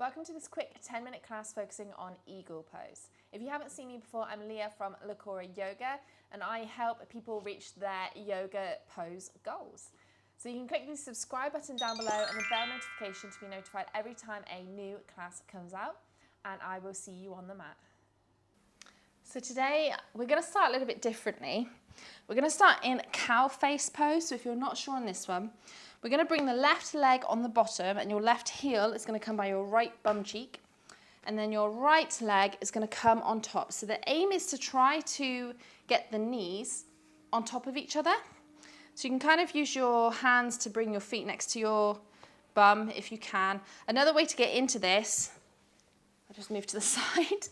Welcome to this quick 10-minute class focusing on eagle pose. If you haven't seen me before, I'm Leah from Lakora Yoga, and I help people reach their yoga pose goals. So you can click the subscribe button down below and the bell notification to be notified every time a new class comes out, and I will see you on the mat. So today we're going to start a little bit differently. We're going to start in cow face pose. So if you're not sure on this one, we're going to bring the left leg on the bottom and your left heel is going to come by your right bum cheek. And then your right leg is going to come on top. So the aim is to try to get the knees on top of each other. So you can kind of use your hands to bring your feet next to your bum if you can. Another way to get into this, I'll just move to the side,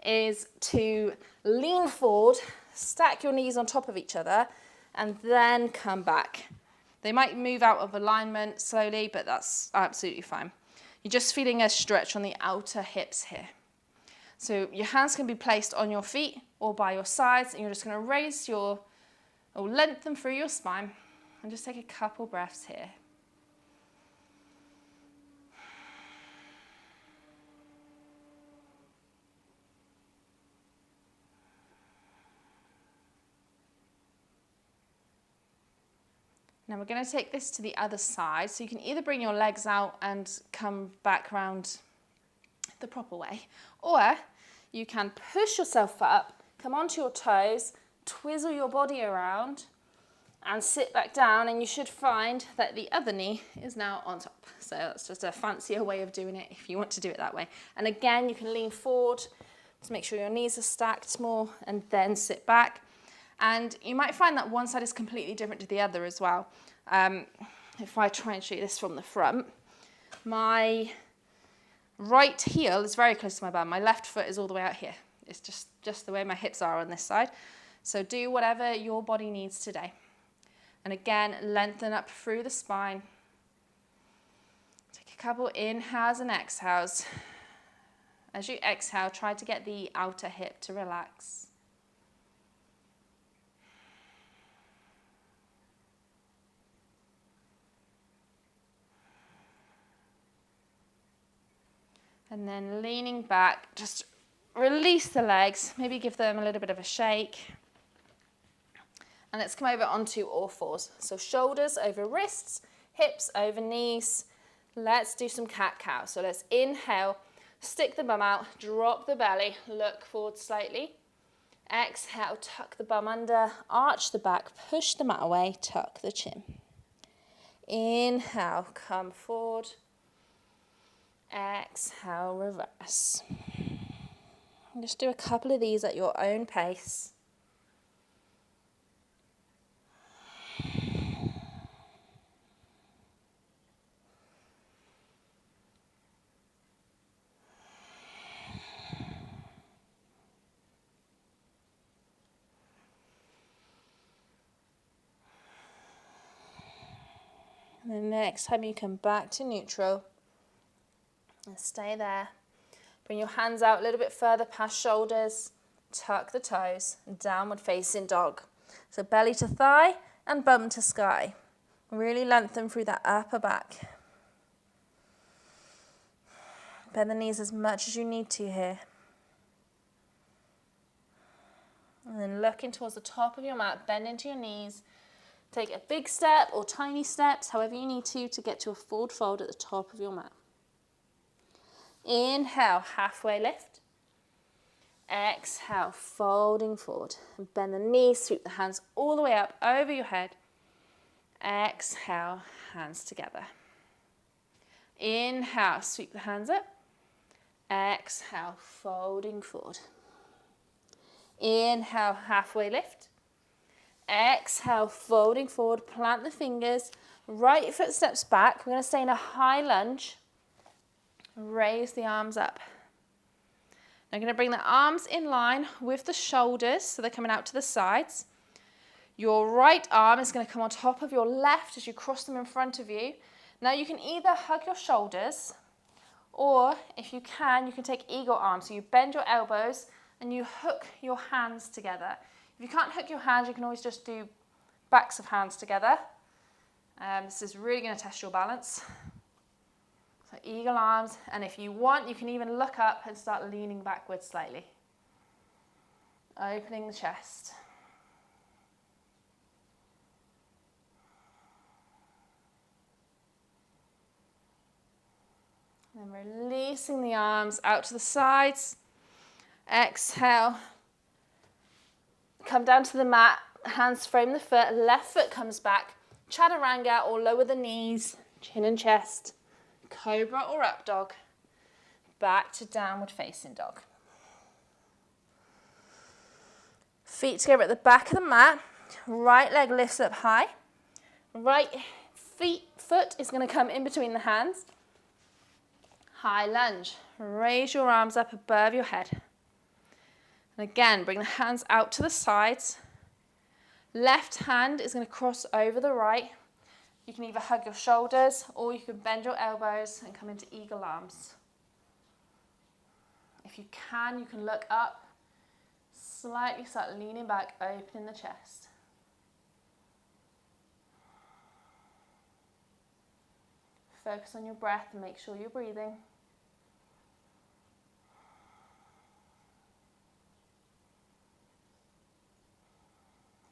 is to lean forward, stack your knees on top of each other, and then come back. They might move out of alignment slowly, but that's absolutely fine. You're just feeling a stretch on the outer hips here. So your hands can be placed on your feet or by your sides, and you're just going to raise or lengthen through your spine, and just take a couple breaths here. Now we're going to take this to the other side, so you can either bring your legs out and come back around the proper way, or you can push yourself up, come onto your toes, twizzle your body around and sit back down, and you should find that the other knee is now on top. So that's just a fancier way of doing it if you want to do it that way. And again, you can lean forward to make sure your knees are stacked more and then sit back. And you might find that one side is completely different to the other as well. If I try and show you this from the front, my right heel is very close to my bum. My left foot is all the way out here. It's just the way my hips are on this side. So do whatever your body needs today. And again, lengthen up through the spine. Take a couple inhales and exhales. As you exhale, try to get the outer hip to relax. And then leaning back, just release the legs, maybe give them a little bit of a shake. And let's come over onto all fours. So shoulders over wrists, hips over knees. Let's do some cat-cow. So let's inhale, stick the bum out, drop the belly, look forward slightly. Exhale, tuck the bum under, arch the back, push the mat away, tuck the chin. Inhale, come forward. Exhale, reverse. And just do a couple of these at your own pace. And then next time you come back to neutral, and stay there. Bring your hands out a little bit further past shoulders. Tuck the toes. Downward facing dog. So belly to thigh and bum to sky. Really lengthen through that upper back. Bend the knees as much as you need to here. And then looking towards the top of your mat. Bend into your knees. Take a big step or tiny steps, however you need to get to a forward fold at the top of your mat. Inhale, halfway lift. Exhale, folding forward. And bend the knees, sweep the hands all the way up over your head. Exhale, hands together. Inhale, sweep the hands up. Exhale, folding forward. Inhale, halfway lift. Exhale, folding forward, plant the fingers. Right foot steps back. We're going to stay in a high lunge. Raise the arms up. Now I'm going to bring the arms in line with the shoulders, so they're coming out to the sides. Your right arm is going to come on top of your left as you cross them in front of you. Now you can either hug your shoulders, or if you can take eagle arms. So you bend your elbows and you hook your hands together. If you can't hook your hands, you can always just do backs of hands together. This is really going to test your balance. So Eagle arms, and if you want, you can even look up and start leaning backwards slightly. Opening the chest. And releasing the arms out to the sides. Exhale. Come down to the mat, hands frame the foot, left foot comes back. Chaturanga or lower the knees, chin and chest. Cobra or up dog. Back to downward facing dog. Feet together at the back of the mat. Right leg lifts up high. Right foot is going to come in between the hands. High lunge. Raise your arms up above your head. And again, bring the hands out to the sides. Left hand is going to cross over the right. You can either hug your shoulders or you can bend your elbows and come into eagle arms. If you can look up. Slightly start leaning back, opening the chest. Focus on your breath and make sure you're breathing.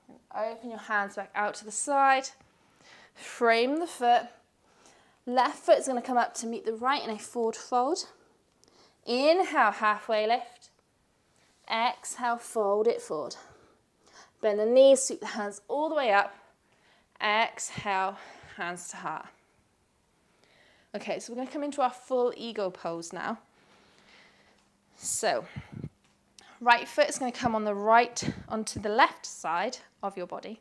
And open your hands back out to the side. Frame the foot. Left foot is going to come up to meet the right in a forward fold. Inhale, halfway lift. Exhale, fold it forward. Bend the knees, sweep the hands all the way up. Exhale, hands to heart. Okay, so we're going to come into our full ego pose now. So, right foot is going to come on the right, onto the left side of your body.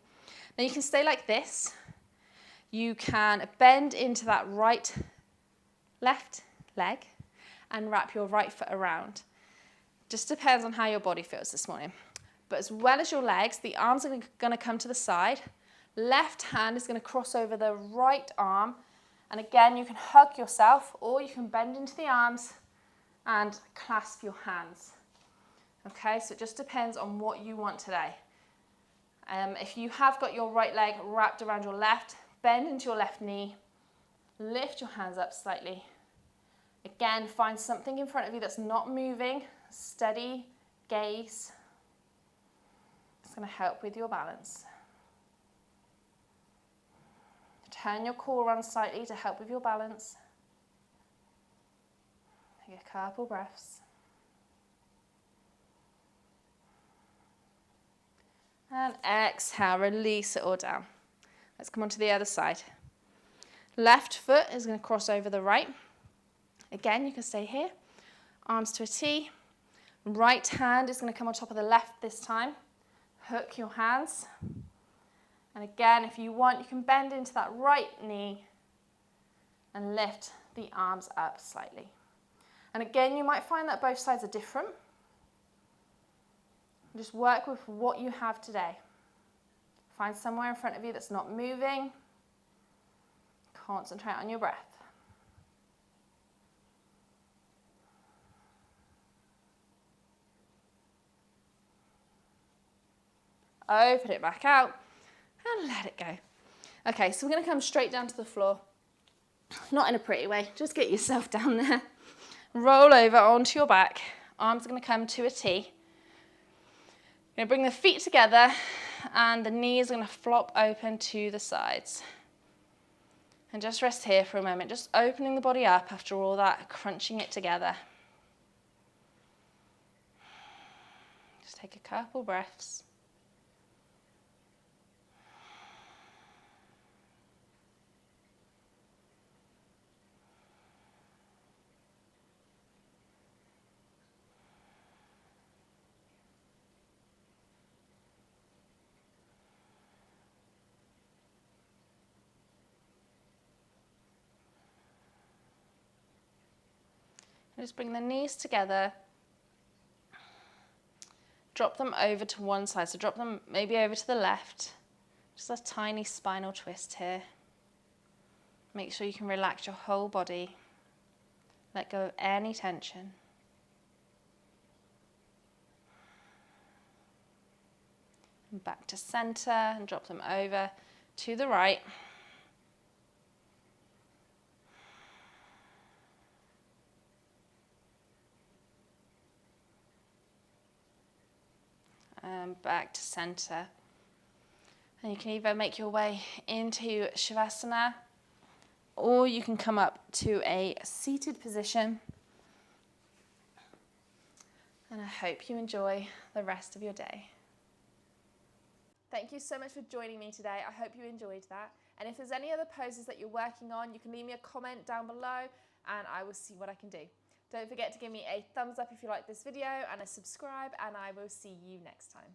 Now you can stay like this. You can bend into that left leg and wrap your right foot around. Just depends on how your body feels this morning. But as well as your legs, the arms are going to come to the side. Left hand is going to cross over the right arm. And again, you can hug yourself or you can bend into the arms and clasp your hands. Okay, so it just depends on what you want today. If you have got your right leg wrapped around your left, bend into your left knee. Lift your hands up slightly. Again, find something in front of you that's not moving. Steady gaze. It's going to help with your balance. Turn your core around slightly to help with your balance. Take a couple breaths. And exhale, release it all down. Let's come on to the other side. Left foot is going to cross over the right. Again, you can stay here. Arms to a T. Right hand is going to come on top of the left this time. Hook your hands. And again, if you want, you can bend into that right knee and lift the arms up slightly. And again, you might find that both sides are different. Just work with what you have today. Find somewhere in front of you that's not moving. Concentrate on your breath. Open it back out and let it go. Okay, so we're going to come straight down to the floor. Not in a pretty way, just get yourself down there. Roll over onto your back. Arms are going to come to a T. You're going to bring the feet together and the knees are going to flop open to the sides. And just rest here for a moment, just opening the body up after all that, crunching it together. Just take a couple breaths. Just bring the knees together. Drop them over to one side. So drop them maybe over to the left. Just a tiny spinal twist here. Make sure you can relax your whole body. Let go of any tension. And back to center and drop them over to the right. and back to center. And you can either make your way into Shavasana, or you can come up to a seated position. And I hope you enjoy the rest of your day. Thank you so much for joining me today. I hope you enjoyed that. And if there's any other poses that you're working on, you can leave me a comment down below and I will see what I can do. Don't forget to give me a thumbs up if you like this video and a subscribe, and I will see you next time.